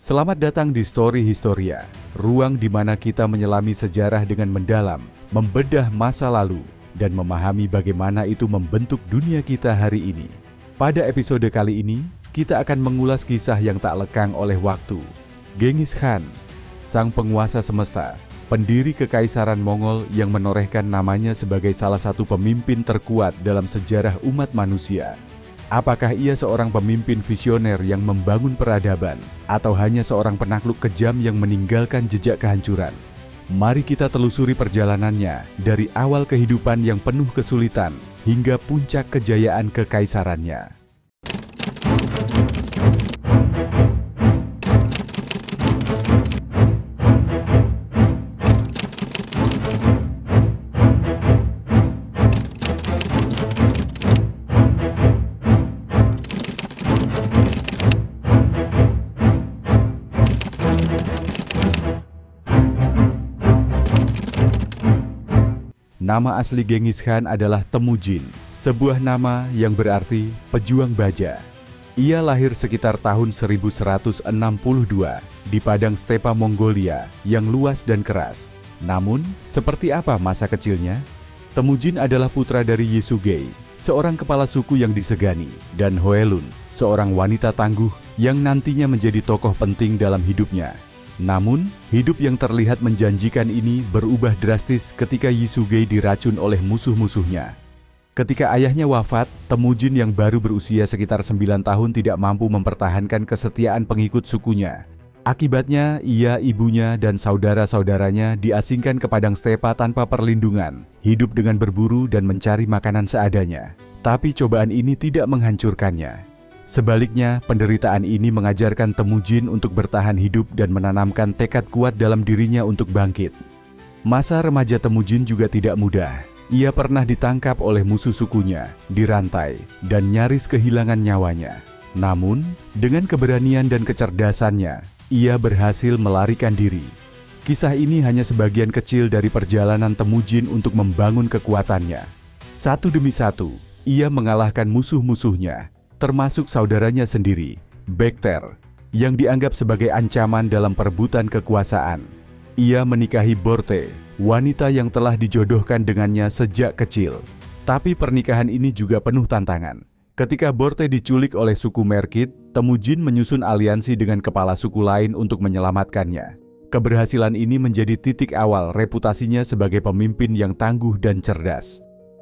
Selamat datang di Story Historia, ruang di mana kita menyelami sejarah dengan mendalam, membedah masa lalu, dan memahami bagaimana itu membentuk dunia kita hari ini. Pada episode kali ini, kita akan mengulas kisah yang tak lekang oleh waktu. Genghis Khan, sang penguasa semesta, pendiri kekaisaran Mongol yang menorehkan namanya sebagai salah satu pemimpin terkuat dalam sejarah umat manusia. Apakah ia seorang pemimpin visioner yang membangun peradaban, atau hanya seorang penakluk kejam yang meninggalkan jejak kehancuran? Mari kita telusuri perjalanannya dari awal kehidupan yang penuh kesulitan hingga puncak kejayaan kekaisarannya. Nama asli Genghis Khan adalah Temujin, sebuah nama yang berarti pejuang baja. Ia lahir sekitar tahun 1162 di padang stepa Mongolia yang luas dan keras. Namun, seperti apa masa kecilnya? Temujin adalah putra dari Yesugei, seorang kepala suku yang disegani, dan Hoelun, seorang wanita tangguh yang nantinya menjadi tokoh penting dalam hidupnya. Namun, hidup yang terlihat menjanjikan ini berubah drastis ketika Yesugei diracun oleh musuh-musuhnya. Ketika ayahnya wafat, Temujin yang baru berusia sekitar 9 tahun tidak mampu mempertahankan kesetiaan pengikut sukunya. Akibatnya, ia, ibunya, dan saudara-saudaranya diasingkan ke padang stepa tanpa perlindungan, hidup dengan berburu dan mencari makanan seadanya. Tapi cobaan ini tidak menghancurkannya. Sebaliknya, penderitaan ini mengajarkan Temujin untuk bertahan hidup dan menanamkan tekad kuat dalam dirinya untuk bangkit. Masa remaja Temujin juga tidak mudah. Ia pernah ditangkap oleh musuh sukunya, dirantai, dan nyaris kehilangan nyawanya. Namun, dengan keberanian dan kecerdasannya, ia berhasil melarikan diri. Kisah ini hanya sebagian kecil dari perjalanan Temujin untuk membangun kekuatannya. Satu demi satu, ia mengalahkan musuh-musuhnya, termasuk saudaranya sendiri, Bekter, yang dianggap sebagai ancaman dalam perebutan kekuasaan. Ia menikahi Borte, wanita yang telah dijodohkan dengannya sejak kecil. Tapi pernikahan ini juga penuh tantangan. Ketika Borte diculik oleh suku Merkit, Temujin menyusun aliansi dengan kepala suku lain untuk menyelamatkannya. Keberhasilan ini menjadi titik awal reputasinya sebagai pemimpin yang tangguh dan cerdas.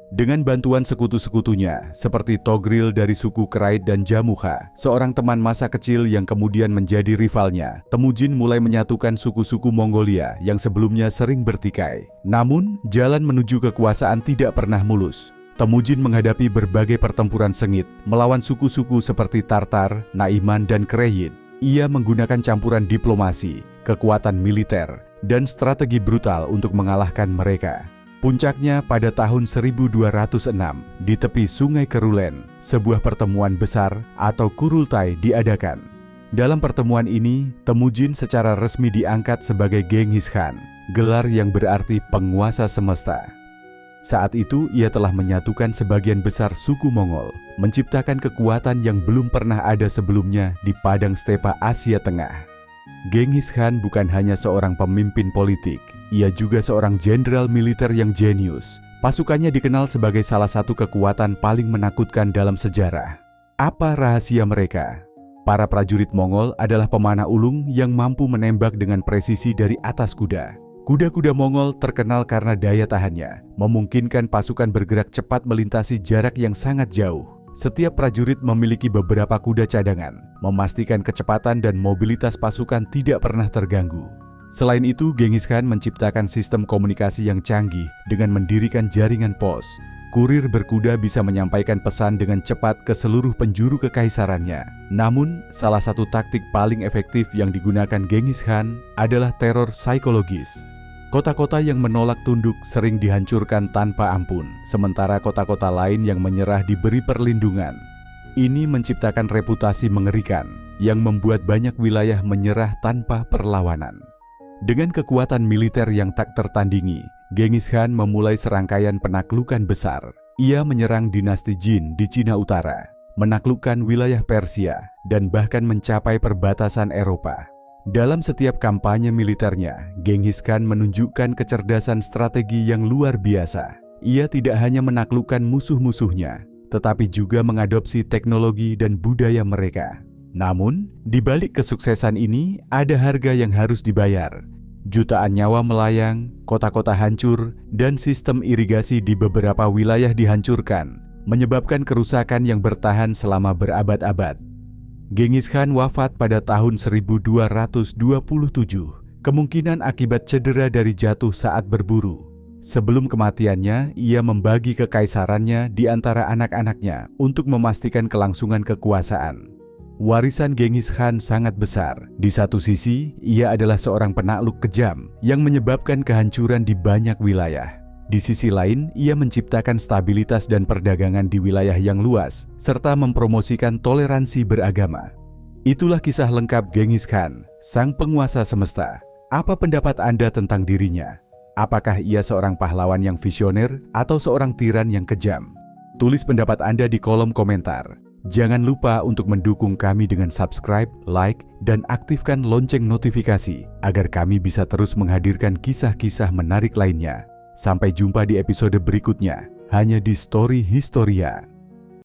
Dengan bantuan sekutu-sekutunya, seperti Togril dari suku Kerait dan Jamukha, seorang teman masa kecil yang kemudian menjadi rivalnya, Temujin mulai menyatukan suku-suku Mongolia yang sebelumnya sering bertikai. Namun, jalan menuju kekuasaan tidak pernah mulus. Temujin menghadapi berbagai pertempuran sengit, melawan suku-suku seperti Tartar, Naiman, dan Kreyid. Ia menggunakan campuran diplomasi, kekuatan militer, dan strategi brutal untuk mengalahkan mereka. Puncaknya pada tahun 1206 di tepi Sungai Kerulen, sebuah pertemuan besar atau Kurultai diadakan. Dalam pertemuan ini, Temujin secara resmi diangkat sebagai Genghis Khan, gelar yang berarti penguasa semesta. Saat itu ia telah menyatukan sebagian besar suku Mongol, menciptakan kekuatan yang belum pernah ada sebelumnya di padang stepa Asia Tengah. Genghis Khan bukan hanya seorang pemimpin politik, ia juga seorang jenderal militer yang jenius. Pasukannya dikenal sebagai salah satu kekuatan paling menakutkan dalam sejarah. Apa rahasia mereka? Para prajurit Mongol adalah pemanah ulung yang mampu menembak dengan presisi dari atas kuda. Kuda-kuda Mongol terkenal karena daya tahannya, memungkinkan pasukan bergerak cepat melintasi jarak yang sangat jauh. Setiap prajurit memiliki beberapa kuda cadangan, memastikan kecepatan dan mobilitas pasukan tidak pernah terganggu. Selain itu, Genghis Khan menciptakan sistem komunikasi yang canggih dengan mendirikan jaringan pos. Kurir berkuda bisa menyampaikan pesan dengan cepat ke seluruh penjuru kekaisarannya. Namun, salah satu taktik paling efektif yang digunakan Genghis Khan adalah teror psikologis. Kota-kota yang menolak tunduk sering dihancurkan tanpa ampun, sementara kota-kota lain yang menyerah diberi perlindungan. Ini menciptakan reputasi mengerikan, yang membuat banyak wilayah menyerah tanpa perlawanan. Dengan kekuatan militer yang tak tertandingi, Genghis Khan memulai serangkaian penaklukan besar. Ia menyerang dinasti Jin di Cina Utara, menaklukkan wilayah Persia, dan bahkan mencapai perbatasan Eropa. Dalam setiap kampanye militernya, Genghis Khan menunjukkan kecerdasan strategi yang luar biasa. Ia tidak hanya menaklukkan musuh-musuhnya, tetapi juga mengadopsi teknologi dan budaya mereka. Namun, di balik kesuksesan ini, ada harga yang harus dibayar. Jutaan nyawa melayang, kota-kota hancur, dan sistem irigasi di beberapa wilayah dihancurkan, menyebabkan kerusakan yang bertahan selama berabad-abad. Genghis Khan wafat pada tahun 1227, kemungkinan akibat cedera dari jatuh saat berburu. Sebelum kematiannya, ia membagi kekaisarannya di antara anak-anaknya untuk memastikan kelangsungan kekuasaan. Warisan Genghis Khan sangat besar. Di satu sisi, ia adalah seorang penakluk kejam yang menyebabkan kehancuran di banyak wilayah. Di sisi lain, ia menciptakan stabilitas dan perdagangan di wilayah yang luas, serta mempromosikan toleransi beragama. Itulah kisah lengkap Genghis Khan, sang penguasa semesta. Apa pendapat Anda tentang dirinya? Apakah ia seorang pahlawan yang visioner atau seorang tiran yang kejam? Tulis pendapat Anda di kolom komentar. Jangan lupa untuk mendukung kami dengan subscribe, like, dan aktifkan lonceng notifikasi agar kami bisa terus menghadirkan kisah-kisah menarik lainnya. Sampai jumpa di episode berikutnya, hanya di Story Historia.